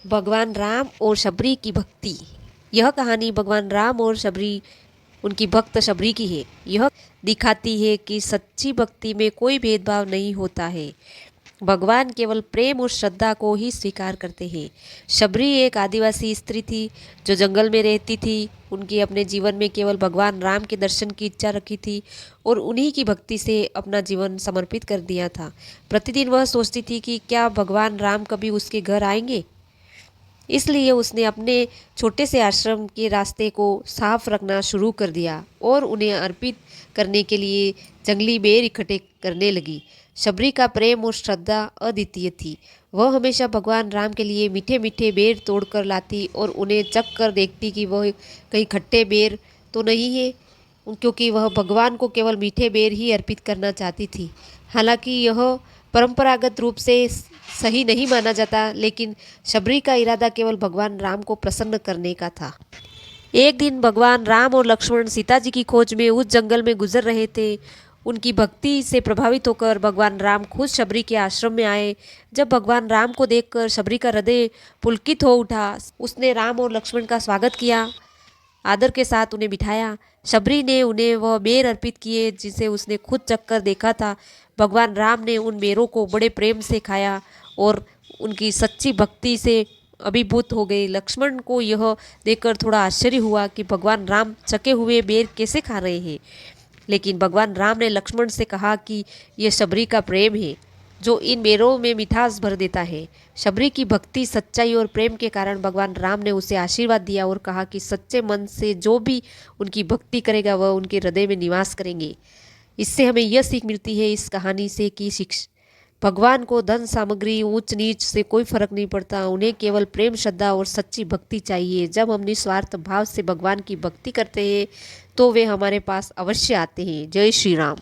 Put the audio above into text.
भगवान राम और शबरी की भक्ति। यह कहानी भगवान राम और शबरी उनकी भक्त शबरी की है। यह दिखाती है कि सच्ची भक्ति में कोई भेदभाव नहीं होता है। भगवान केवल प्रेम और श्रद्धा को ही स्वीकार करते हैं। शबरी एक आदिवासी स्त्री थी जो जंगल में रहती थी। उनकी अपने जीवन में केवल भगवान राम के दर्शन की इच्छा रखी थी और उन्हीं की भक्ति से अपना जीवन समर्पित कर दिया था। प्रतिदिन वह सोचती थी कि क्या भगवान राम कभी उसके घर आएंगे। इसलिए उसने अपने छोटे से आश्रम के रास्ते को साफ रखना शुरू कर दिया और उन्हें अर्पित करने के लिए जंगली बेर इकट्ठे करने लगी। शबरी का प्रेम और श्रद्धा अद्वितीय थी। वह हमेशा भगवान राम के लिए मीठे मीठे बेर तोड़कर लाती और उन्हें चख कर देखती कि वह कहीं खट्टे बेर तो नहीं है, क्योंकि वह भगवान को केवल मीठे बेर ही अर्पित करना चाहती थी। हालांकि यह परंपरागत रूप से सही नहीं माना जाता, लेकिन शबरी का इरादा केवल भगवान राम को प्रसन्न करने का था। एक दिन भगवान राम और लक्ष्मण सीता जी की खोज में उस जंगल में गुजर रहे थे। उनकी भक्ति से प्रभावित होकर भगवान राम खुद शबरी के आश्रम में आए। जब भगवान राम को देखकर शबरी का हृदय पुलकित हो उठा। उसने राम और लक्ष्मण का स्वागत किया, आदर के साथ उन्हें बिठाया। शबरी ने उन्हें वह बेर अर्पित किए जिसे उसने खुद चखकर देखा था। भगवान राम ने उन बेरों को बड़े प्रेम से खाया और उनकी सच्ची भक्ति से अभिभूत हो गए। लक्ष्मण को यह देखकर थोड़ा आश्चर्य हुआ कि भगवान राम चखे हुए बेर कैसे खा रहे हैं, लेकिन भगवान राम ने लक्ष्मण से कहा कि यह शबरी का प्रेम है जो इन बेरों में मिठास भर देता है। शबरी की भक्ति, सच्चाई और प्रेम के कारण भगवान राम ने उसे आशीर्वाद दिया और कहा कि सच्चे मन से जो भी उनकी भक्ति करेगा वह उनके हृदय में निवास करेंगे। इससे हमें यह सीख मिलती है इस कहानी से कि भगवान को धन सामग्री ऊंच नीच से कोई फर्क नहीं पड़ता। उन्हें केवल प्रेम, श्रद्धा और सच्ची भक्ति चाहिए। जब हम निस्वार्थ भाव से भगवान की भक्ति करते हैं तो वे हमारे पास अवश्य आते हैं। जय श्री राम।